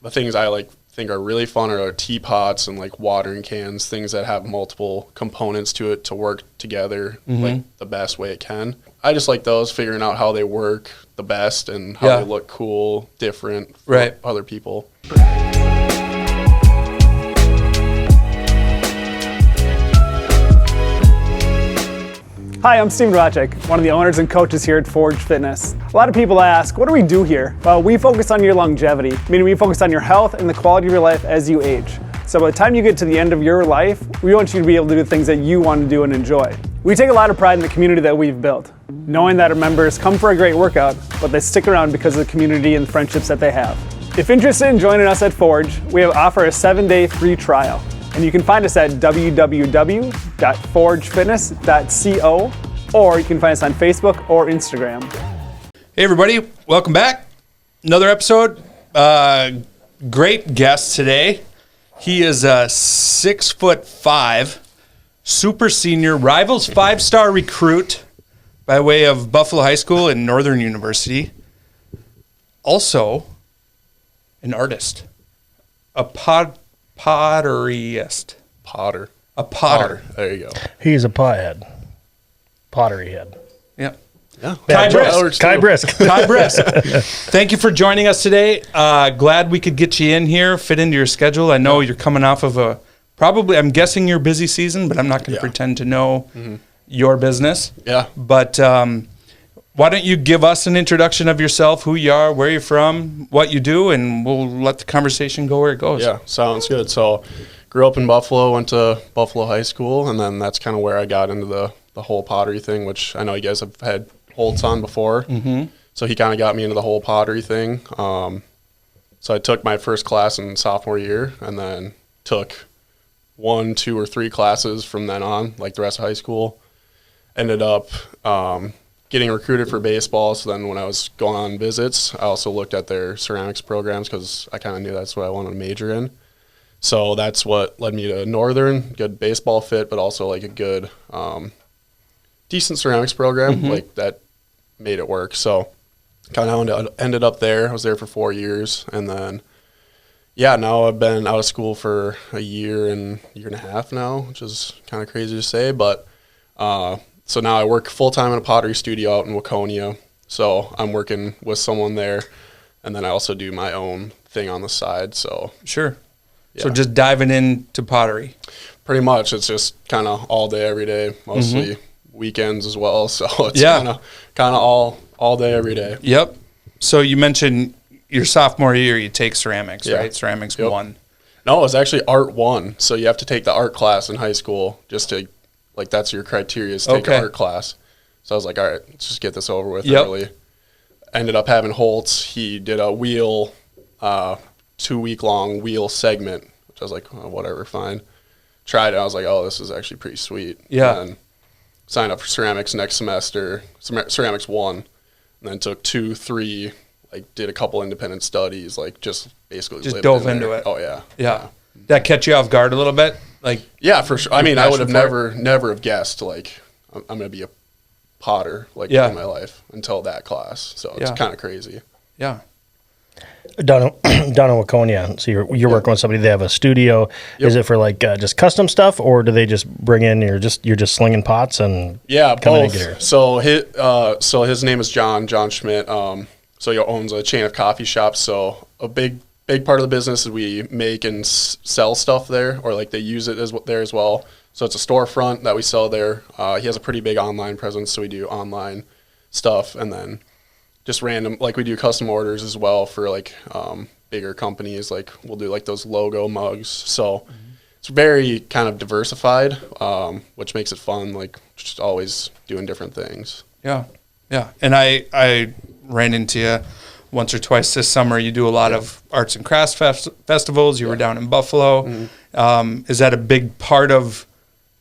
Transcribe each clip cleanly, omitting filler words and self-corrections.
the things I think are really fun are teapots and like watering cans, things that have multiple components to it to work together like the best way it can. I just like those, figuring out how they work the best and how they look cool, different for other people. Hi, I'm Steve Novacek, one of the owners and coaches here at Forge Fitness. A lot of people ask, what do we do here? Well, we focus on your longevity, meaning we focus on your health and the quality of your life as you age. So by the time you get to the end of your life, we want you to be able to do things that you want to do and enjoy. We take a lot of pride in the community that we've built, knowing that our members come for a great workout, but they stick around because of the community and the friendships that they have. If interested in joining us at Forge, we offer a 7-day free trial. And you can find us at www.forgefitness.co, or you can find us on Facebook or Instagram. Hey everybody, welcome back. Another episode. Great guest today. He is a 6'5", super senior, Rivals 5-star recruit by way of Buffalo High School and Northern University. Also, an artist, a potteryist. A potter. There you go. He's a pothead. Pottery head. Yep. Yeah. Kai Brisk. Thank you for joining us today. Glad we could get you in here, fit into your schedule. I know you're coming off of I'm guessing your busy season, but I'm not going to pretend to know your business. Yeah. But why don't you give us an introduction of yourself, who you are, where you're from, what you do, and we'll let the conversation go where it goes. Yeah, sounds good. So grew up in Buffalo, went to Buffalo High School, and then that's kind of where I got into the whole pottery thing, which I know you guys have had Holtz on before. Mm-hmm. So he kind of got me into the whole pottery thing. So I took my first class in sophomore year and then took 1, 2, or 3 classes from then on, like the rest of high school. Ended up getting recruited for baseball. So then when I was going on visits, I also looked at their ceramics programs because I kind of knew that's what I wanted to major in. So that's what led me to Northern, good baseball fit, but also like a good, decent ceramics program, like that made it work. So kind of ended up there. I was there for 4 years. And then, now I've been out of school for a year and a half now, which is kind of crazy to say. But so now I work full-time in a pottery studio out in Waconia. So I'm working with someone there. And then I also do my own thing on the side. So Sure. Yeah. So just diving into pottery. Pretty much. It's just kind of all day, every day, mostly weekends as well. So it's kind of all day, every day. Yep. So you mentioned your sophomore year, you take ceramics, right? Ceramics 1. No, it was actually Art 1. So you have to take the art class in high school just to, that's your criteria is take an art class. So I was like, all right, let's just get this over with early. Ended up having Holtz. He did a wheel, 2-week-long wheel segment, which I was like, oh, whatever, fine. Tried it. I was like, oh, this is actually pretty sweet. Yeah. And signed up for ceramics next semester, ceramics 1, and then took 2, 3, did a couple independent studies, just basically just dove into it. Oh, yeah. Yeah. That catch you off guard a little bit? Yeah, for sure. I mean, I would have never have guessed, I'm going to be a potter, in my life until that class. So it's kind of crazy. Yeah. Down in Waconia, so you're working with somebody. They have a studio. Yep. Is it for just custom stuff, or do they just bring in you're just slinging pots and both? So his name is John Schmidt. So he owns a chain of coffee shops. So a big part of the business is we make and sell stuff there, or they use it there as well. So it's a storefront that we sell there. He has a pretty big online presence, so we do online stuff, and then just random, we do custom orders as well for bigger companies. We'll do those logo mugs. So it's very kind of diversified, which makes it fun. Just always doing different things. Yeah, yeah. And I ran into you once or twice this summer. You do a lot of arts and crafts festivals. You were down in Buffalo. Is that a big part of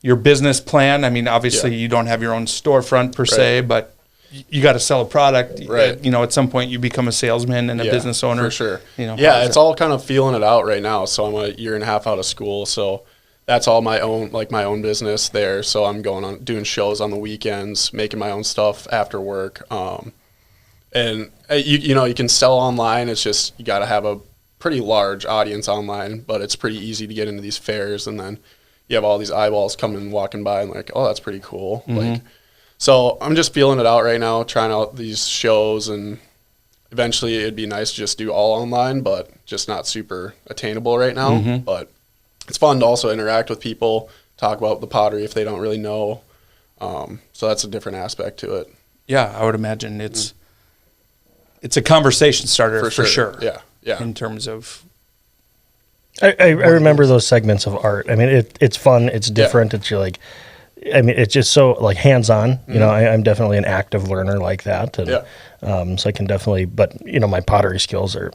your business plan? I mean, obviously you don't have your own storefront per se, but you got to sell a product, right? At some point you become a salesman and a business owner. For sure. It's all kind of feeling it out right now. So I'm a year and a half out of school. So that's all my own, my own business there. So I'm going on doing shows on the weekends, making my own stuff after work. And you can sell online. It's just, you got to have a pretty large audience online, but it's pretty easy to get into these fairs, and then you have all these eyeballs coming walking by and like, oh, that's pretty cool. Like, so I'm just feeling it out right now, trying out these shows, and eventually it'd be nice to just do all online, but just not super attainable right now. But it's fun to also interact with people, talk about the pottery if they don't really know. So that's a different aspect to it. Yeah, I would imagine it's a conversation starter for sure. Yeah. In terms of, I remember those segments of art. I mean, it's fun. It's different. It's like, I mean, it's just so like hands-on. You know, I'm definitely an active learner like that. And, so I can definitely, but you know, my pottery skills are,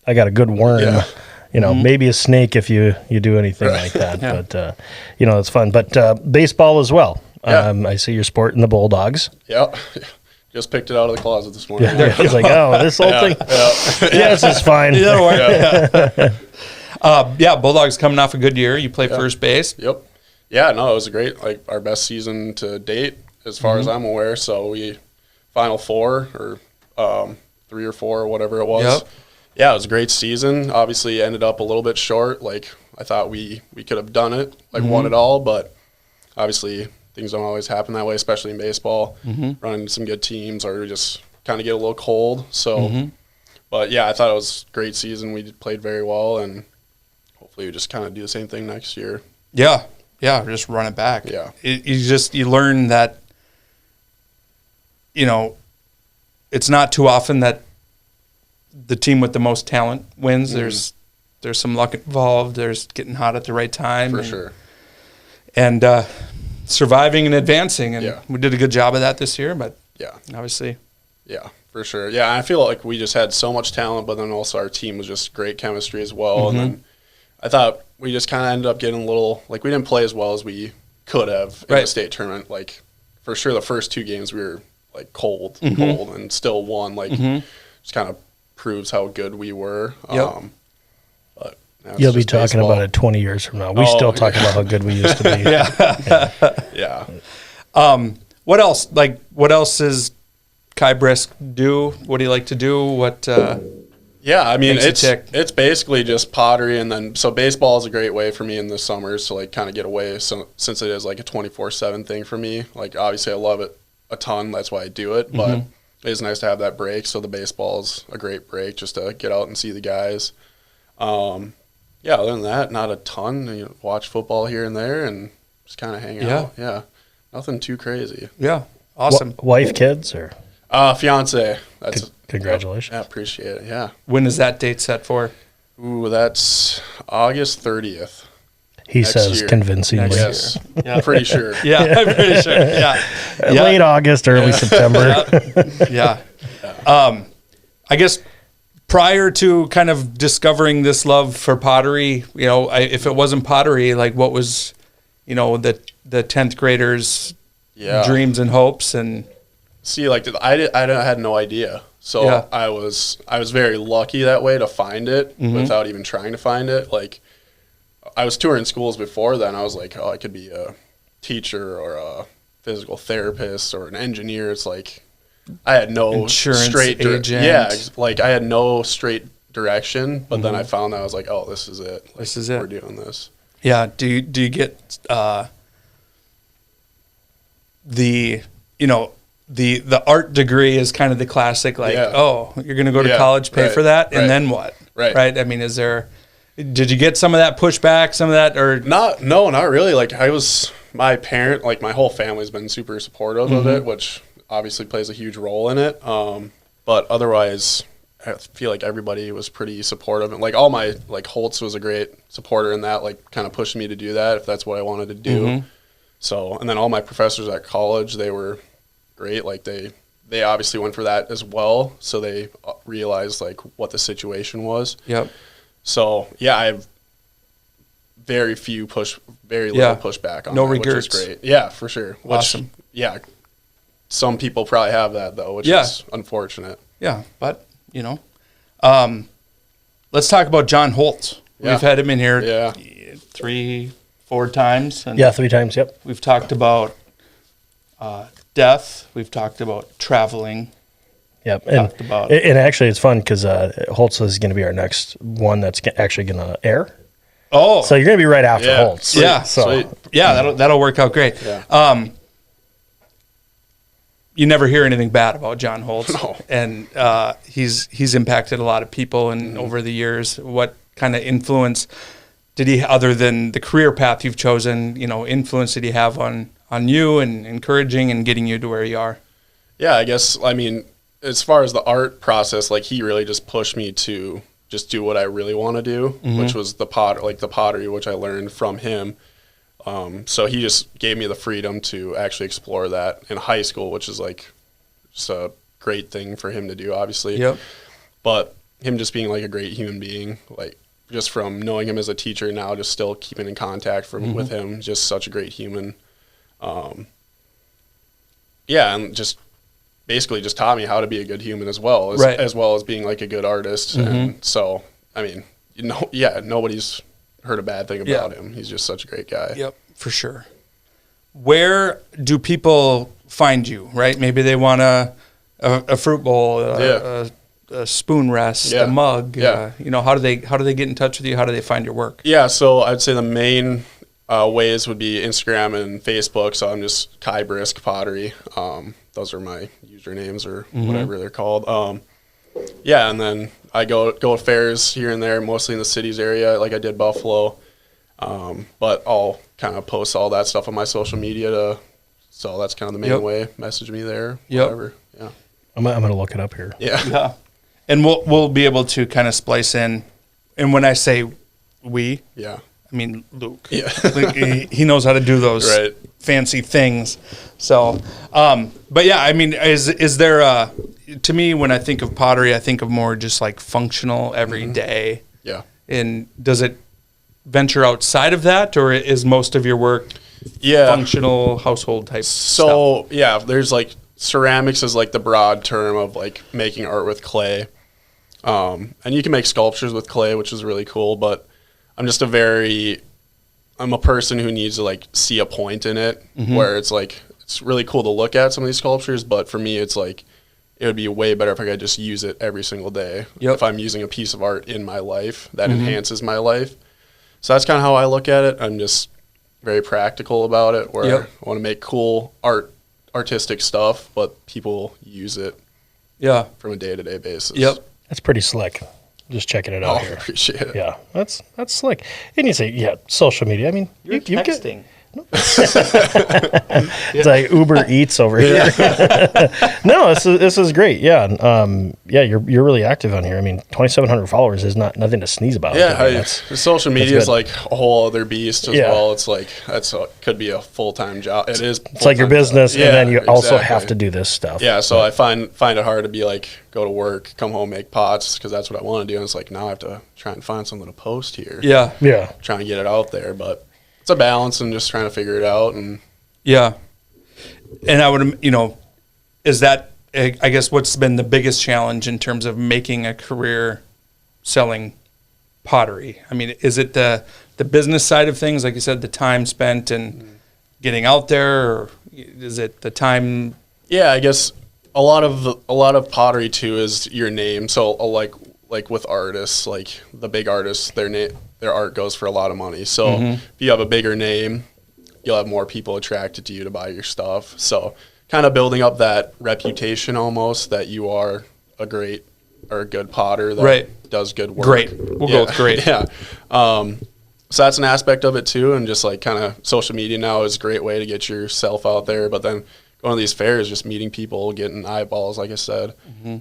I got a good worm. Yeah. You know, maybe a snake if you do anything like that. But, you know, it's fun. But baseball as well. I see you're sporting the Bulldogs. Yep. Just picked it out of the closet this morning. It's like, oh, this whole thing. Yes, it's fine. Bulldogs coming off a good year. You play first base. Yep. Yeah, no, it was a great, like our best season to date as far as I'm aware. So we Final Four or 3 or 4 or whatever it was. Yep. Yeah, it was a great season. Obviously ended up a little bit short. Like I thought we could have done it, like won it all, but obviously things don't always happen that way, especially in baseball. Running some good teams or just kind of get a little cold. So, but yeah, I thought it was a great season. We played very well, and hopefully we just kind of do the same thing next year. Yeah, just run it back. Yeah. You learn that, you know, it's not too often that the team with the most talent wins. There's some luck involved. There's getting hot at the right time. For sure. And surviving and advancing. And we did a good job of that this year, but obviously. Yeah, for sure. Yeah, I feel like we just had so much talent, but then also our team was just great chemistry as well. And then I thought we just kind of ended up getting a little, like we didn't play as well as we could have in the state tournament. Like for sure the first 2 games we were like cold and still won. Like just kind of proves how good we were. But you'll be talking about it 20 years from now. We still talk about how good we used to be. Yeah. What else is Kai Brisk do? What do you like to do? What? Yeah, I mean it's basically just pottery, and then so baseball is a great way for me in the summers to like kind of get away. So since it is like a 24/7 thing for me, like obviously I love it a ton. That's why I do it, but it is nice to have that break. So the baseball's a great break just to get out and see the guys. Other than that, not a ton. You know, watch football here and there and just kind of hang out. Yeah, nothing too crazy. Yeah, awesome. Wife, kids, or fiance. That's congratulations. I appreciate it. Yeah. When is that date set for? Ooh, that's August 30th. He says year. convincingly. Yes, I'm pretty sure. I'm pretty sure. Late August, early September. I guess prior to kind of discovering this love for pottery, you know, if it wasn't pottery, like what was, you know, the 10th graders' dreams and hopes and. See, like I had no idea, so I was very lucky that way to find it without even trying to find it. Like I was touring schools before then. I was like, oh, I could be a teacher or a physical therapist or an engineer. It's like I had no insurance straight agent. like I had no straight direction. But then I found that I was like, oh, this is it. Like, this is it. We're doing this. Yeah. Do you get the art degree is kind of the classic, like, oh, you're going to go to college, pay for that, and then what? Right. I mean, did you get some of that pushback, some of that, or? No, not really. Like my whole family's been super supportive of it, which obviously plays a huge role in it. But otherwise, I feel like everybody was pretty supportive. And like all my, like Holtz was a great supporter in that, like kind of pushed me to do that if that's what I wanted to do. So, and then all my professors at college, they were great. Like they obviously went for that as well, so they realized like what the situation was. Yep. So yeah, I have very little pushback on no that, regrets. Which is great. Yeah, for sure. Awesome. Yeah, some people probably have that though, which is unfortunate. Yeah, but you know, let's talk about John Holtz. We've had him in here 3-4 times. And 3 times. Yep. We've talked about death. We've talked about traveling. Yep. talked about. And actually, it's fun because Holtz is going to be our next one that's actually going to air. Oh, So you're going to be right after Yeah. Holtz. Sweet. yeah, So Sweet. yeah, that'll work out great. Yeah. You never hear anything bad about John Holtz, No. and he's impacted a lot of people and over the years. What kind of influence did he, other than the career path you've chosen, influence did he have on you and encouraging and getting you to where you are? Yeah, I guess, I mean, as far as the art process, like he really just pushed me to just do what I really want to do, which was the pottery, which I learned from him. So he just gave me the freedom to actually explore that in high school, which is like just a great thing for him to do, obviously. Yep. But him just being like a great human being, like just from knowing him as a teacher now, just still keeping in contact with him, just such a great human. Yeah, and just basically just taught me how to be a good human as well as being like a good artist. And so, I mean, nobody's heard a bad thing about him. He's just such a great guy. Yep, for sure. Where do people find you, right? Maybe they want a fruit bowl, a spoon rest, a mug. Yeah. How do they get in touch with you? How do they find your work? Yeah, so I'd say the main ways would be Instagram and Facebook. So I'm just Kai Brisk Pottery. Those are my usernames or whatever they're called. Yeah, and then I go to fairs here and there, mostly in the cities area, like I did Buffalo. But I'll kind of post all that stuff on my social media so that's kind of the main way. Message me there, whatever. Yeah. I'm going to look it up here. Yeah. And we'll be able to kind of splice in. And when I say we, I mean Luke. Yeah. he knows how to do those Right. fancy things. So, but yeah, I mean, is there to me, when I think of pottery, I think of more just like functional every day. Yeah. And does it venture outside of that, or is most of your work functional household type stuff? Yeah, there's like ceramics is like the broad term of like making art with clay. And you can make sculptures with clay, which is really cool, but I'm a person who needs to like see a point in it where it's like, it's really cool to look at some of these sculptures, but for me, it's like, it would be way better if I could just use it every single day. If I'm using a piece of art in my life that enhances my life. So that's kind of how I look at it. I'm just very practical about it, where I want to make cool artistic stuff, but people use it from a day-to-day basis. That's pretty slick. Just checking it out here. I appreciate it. Yeah, that's slick. And you say, social media. I mean, you texting. It's like Uber Eats over here. No, this is great. Yeah, you're really active on here. I mean, 2,700 followers is nothing to sneeze about. Yeah, social media is like a whole other beast as well. It's like could be a full-time job. It is. It's like your business, and then you also have to do this stuff. Yeah, so I find it hard to be like go to work, come home, make pots because that's what I want to do. And it's like now I have to try and find something to post here. Yeah. Trying to get it out there, but it's a balance and just trying to figure it out. And and I would, is that, I guess, what's been the biggest challenge in terms of making a career selling pottery? I mean, is it the business side of things, like you said, the time spent and getting out there, or is it the time? Yeah, I guess a lot of pottery too is your name. So like with artists, like the big artists, their art goes for a lot of money. So if you have a bigger name, you'll have more people attracted to you to buy your stuff. So kind of building up that reputation almost that you are a great or a good potter that does good work. Great. We'll go with great. Yeah. So that's an aspect of it too. And just like kind of social media now is a great way to get yourself out there. But then going to these fairs, just meeting people, getting eyeballs, like I said,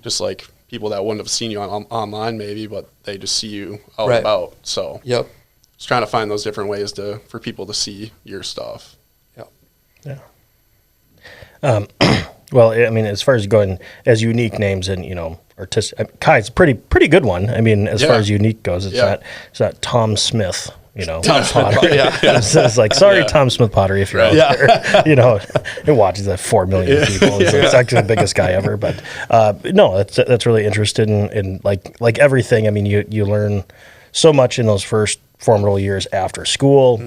just like people that wouldn't have seen you online maybe, but they just see you out and about. So just trying to find those different ways for people to see your stuff. Yeah. Well, I mean, as far as going as unique names and artistic, Kai's a pretty good one. I mean, as far as unique goes, it's not Tom Smith. Tom Smith Pottery. It's like, sorry, Tom Smith Pottery, if you're out there. It watches that 4 million people. It's actually the biggest guy ever. But no, that's really interesting. In like everything, I mean, you learn so much in those first formative years after school.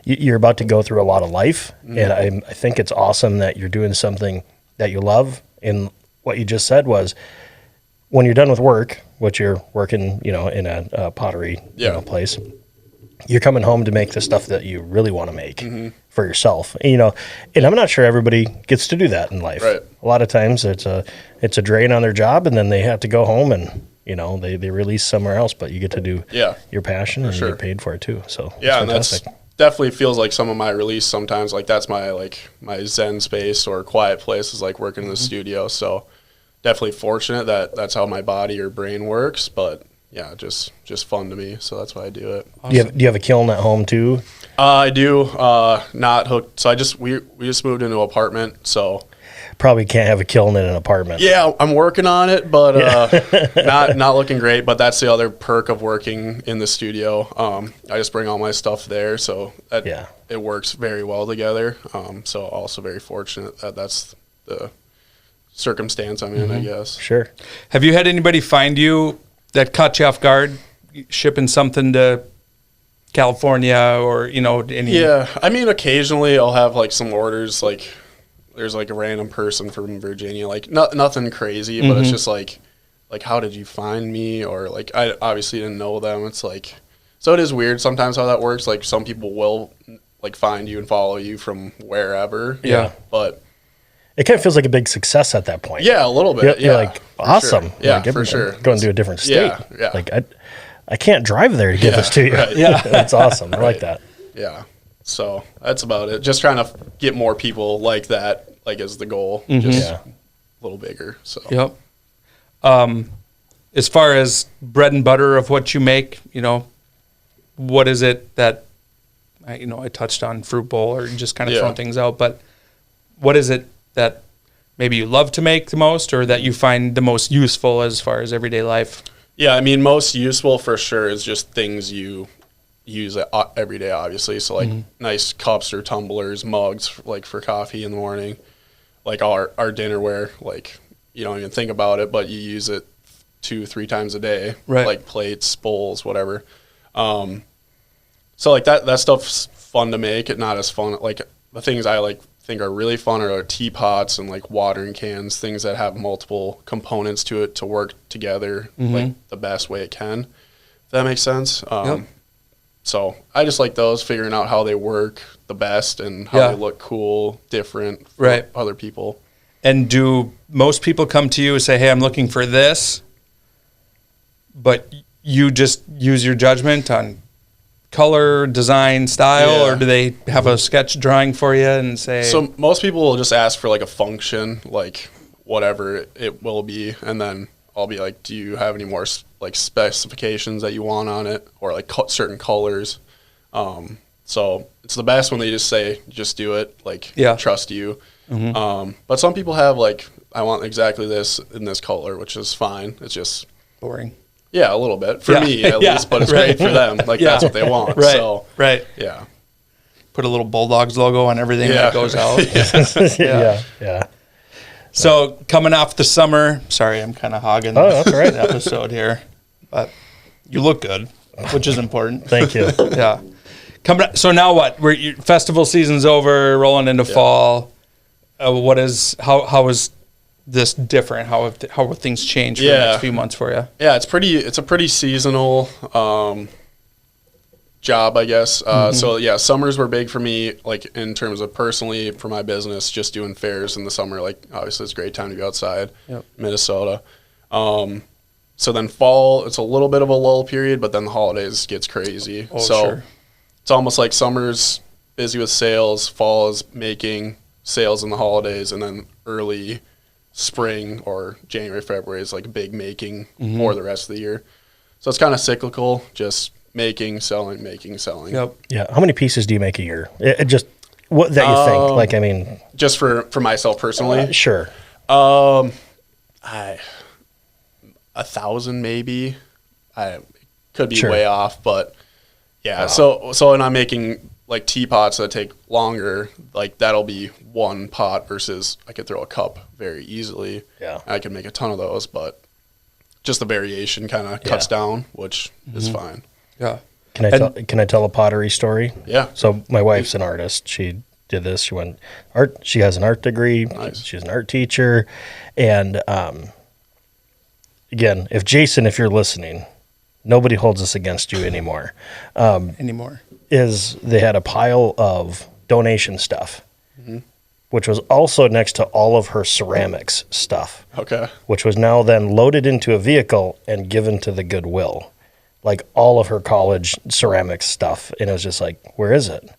You're about to go through a lot of life, and I think it's awesome that you're doing something that you love in what you just said was, when you're done with work, which you're working, in a pottery place, you're coming home to make the stuff that you really want to make for yourself. And I'm not sure everybody gets to do that in life. Right. A lot of times it's a drain on their job, and then they have to go home and they release somewhere else, but you get to do your passion and you get paid for it too. So yeah, and that's definitely feels like some of my release sometimes. Like that's my zen space or quiet place is like working in the studio. So definitely fortunate that that's how my body or brain works, but yeah, just fun to me. So that's why I do it. Awesome. Do you have a kiln at home too? I do, not hooked. So we just moved into an apartment. So probably can't have a kiln in an apartment. yeah, I'm working on it, but not looking great. But that's the other perk of working in the studio. I just bring all my stuff there, so it works very well together. So also very fortunate that that's the circumstance I'm in, I guess. Sure. Have you had anybody find you that caught you off guard, shipping something to California or any? Yeah, I mean, occasionally I'll have like some orders like. There's like a random person from Virginia, like nothing crazy, but it's just like how did you find me? Or like I obviously didn't know them. It's like, so it is weird sometimes how that works. Like some people will like find you and follow you from wherever. Yeah. But it kind of feels like a big success at that point. yeah, a little bit. You're like, awesome. Sure. Yeah, like, for sure. Going to a different state. Yeah. Like I can't drive there to give this to you. Right. Yeah. That's awesome. I like that. Yeah. So that's about it. Just trying to get more people like that, like as the goal, just a little bigger. So Yep. As far as bread and butter of what you make, what is it that I touched on fruit bowl or just kind of throwing things out, but what is it that maybe you love to make the most or that you find the most useful as far as everyday life? Yeah, I mean, most useful for sure is just things you use it every day, obviously. So like nice cups or tumblers, mugs, like for coffee in the morning, like our dinnerware, like you don't even think about it, but you use it 2-3 times a day, right? Like plates, bowls, whatever. So like that stuff's fun to make. It not as fun. Like the things I like think are really fun are teapots and like watering cans, things that have multiple components to it to work together like the best way it can. If that makes sense. So I just like those, figuring out how they work the best and how they look cool, different for other people. And do most people come to you and say, hey, I'm looking for this, but you just use your judgment on color, design, style, or do they have a sketch drawing for you and say? So most people will just ask for like a function, like whatever it will be, and then I'll be like, do you have any more like specifications that you want on it, or like certain colors? So it's the best when they just say, just do it, like trust you. But some people have like, I want exactly this in this color, which is fine. It's just boring. Yeah, a little bit for me at least, but it's great for them. Like that's what they want. So yeah. Put a little Bulldogs logo on everything that goes out. Yeah. So coming off the summer, sorry, I'm kind of hogging that's all right. the episode here, but you look good, which is important. Thank you. Yeah. So now what? Festival season's over, rolling into fall. How is this different? How have things changed for the next few months for you? Yeah, it's a pretty seasonal job, I guess. So yeah, summers were big for me, like in terms of personally for my business, just doing fairs in the summer. Like obviously it's a great time to be outside, Minnesota. So then fall, it's a little bit of a lull period, but then the holidays gets crazy. It's almost like summer's busy with sales, fall is making sales in the holidays, and then early spring or January, February is like big making for the rest of the year. So it's kind of cyclical, just making, selling. Yep. Yeah. How many pieces do you make a year? It just what that you think? Like, I mean, just for myself personally. Sure. 1,000 maybe. I could be way off, but yeah. Wow. So and I'm making like teapots that take longer. Like that'll be one pot versus I could throw a cup very easily. Yeah. I could make a ton of those, but just the variation kind of cuts down, which is fine. Yeah. Can I tell a pottery story? Yeah. So my wife's an artist. She did this. She went art. She has an art degree. Nice. She's an art teacher. And again, if you're listening, nobody holds this against you anymore. Is they had a pile of donation stuff, which was also next to all of her ceramics stuff. Okay. Which was now then loaded into a vehicle and given to the Goodwill. Like all of her college ceramics stuff. And it was just like, where is it?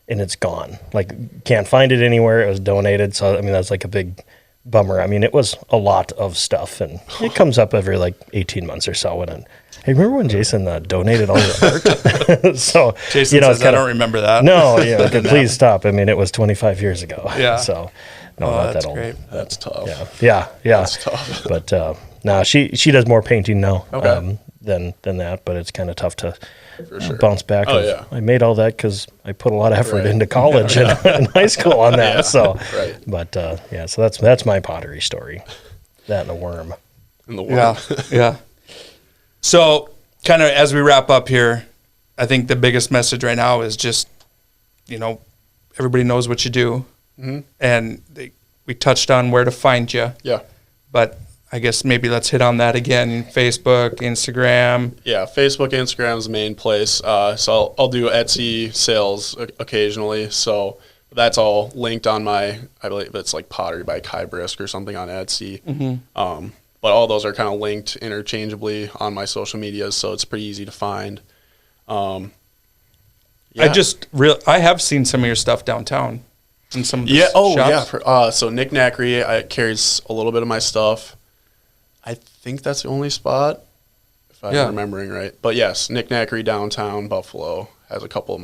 And it's gone. Like, can't find it anywhere. It was donated. So, I mean, that's like a big bummer. I mean, it was a lot of stuff. And it comes up every like 18 months or so. And hey, remember when Jason donated all your art? So, Jason says, I don't remember that. No, please stop. I mean, it was 25 years ago. Yeah. So, no, not that's that old. great. That's tough. Yeah. That's tough. But no, she does more painting now Okay. than that. But it's kind of tough to sure. bounce back. Oh, yeah. I made all that because I put a lot of effort Right. into college and high school on that. Yeah. So, Right. but so that's my pottery story. That and a worm. In the world. Yeah. So, kind of as we wrap up here, I think the biggest message right now is just, everybody knows what you do. Mm-hmm. And we touched on where to find you. Yeah. But I guess maybe let's hit on that again. Facebook, Instagram. Yeah, Facebook, Instagram is the main place. So I'll do Etsy sales occasionally. So that's all linked on I believe it's like Pottery by Kai Brisk or something on Etsy. Mm-hmm. But all those are kind of linked interchangeably on my social medias, so it's pretty easy to find. Yeah. I have seen some of your stuff downtown in some of the shops. Yeah. So Nick Knackery carries a little bit of my stuff. I think that's the only spot, if I'm remembering right. But yes, Nick Knackery downtown Buffalo has a couple of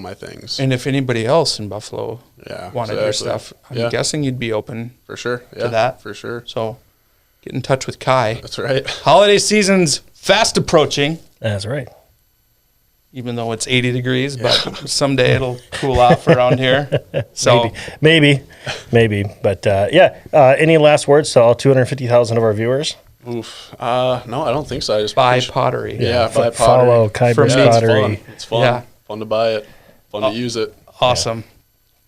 my things. And if anybody else in Buffalo wanted your stuff, I'm guessing you'd be open for sure to that. For sure. So get in touch with Kai. That's right. Holiday season's fast approaching. That's right. Even though it's 80 degrees, but someday it'll cool off around here. So maybe. But any last words to all 250,000 of our viewers? Oof. No, I don't think so. I just buy pottery. Yeah, buy pottery. Follow Kai Brisk Pottery. It's fun. Yeah. Fun to buy it. Fun to use it. Awesome.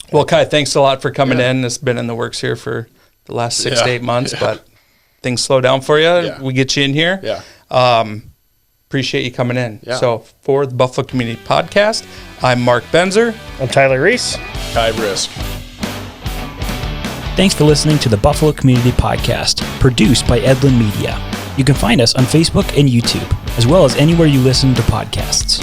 Yeah. Well, Kai, thanks a lot for coming in. It's been in the works here for the last 6 to 8 months, but things slow down for you. Yeah. We get you in here. Yeah. Appreciate you coming in. Yeah. So for the Buffalo Community Podcast, I'm Mark Benzer. I'm Tyler Reese. Kai Brisk. Thanks for listening to the Buffalo Community Podcast, produced by Edlin Media. You can find us on Facebook and YouTube, as well as anywhere you listen to podcasts.